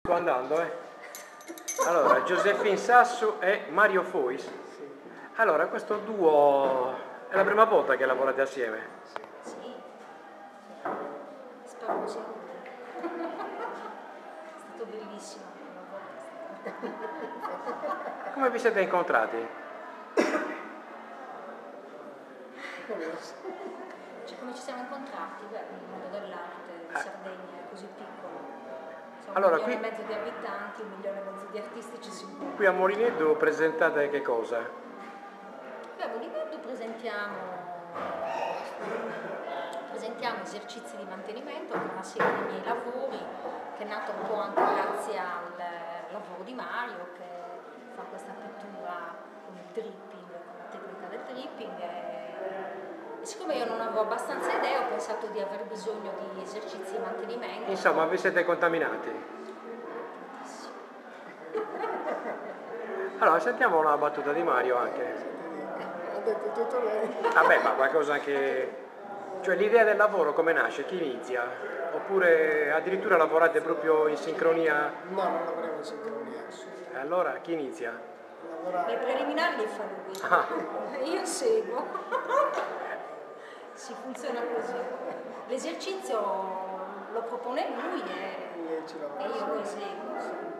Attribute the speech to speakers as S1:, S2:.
S1: Sto andando, eh. Allora, Josephine Sasso e Mario Fois. Allora, questo duo è la prima volta che lavorate assieme?
S2: Sì, spero così. È stato bellissimo.
S1: Come vi siete incontrati?
S2: Cioè, come ci siamo incontrati? Beh, nel mondo dell'arte, in Sardegna è così piccolo. Sono
S1: Allora,
S2: 1,5 milioni di abitanti, 1,5 milioni di artisti si incontrano.
S1: Qui a Molineddo presentate che cosa?
S2: Qui a Molineddo presentiamo esercizi di mantenimento, che è una serie di miei lavori, che è nata un po' anche grazie al lavoro di Mario, che fa questa pittura con il dripping, con la tecnica del dripping. E siccome io non avevo abbastanza idee, ho pensato di aver bisogno di esercizi di mantenimento.
S1: Insomma, vi siete contaminati? Allora, sentiamo una battuta di Mario anche.
S3: Ha detto tutto lei.
S1: Vabbè, ma qualcosa anche... Cioè, l'idea del lavoro come nasce? Chi inizia? Oppure addirittura lavorate proprio in sincronia?
S3: No, non lavoriamo in sincronia.
S1: E allora, chi inizia?
S2: I preliminari li fa lui, io seguo. Si funziona così. L'esercizio lo propone lui e io lo eseguo.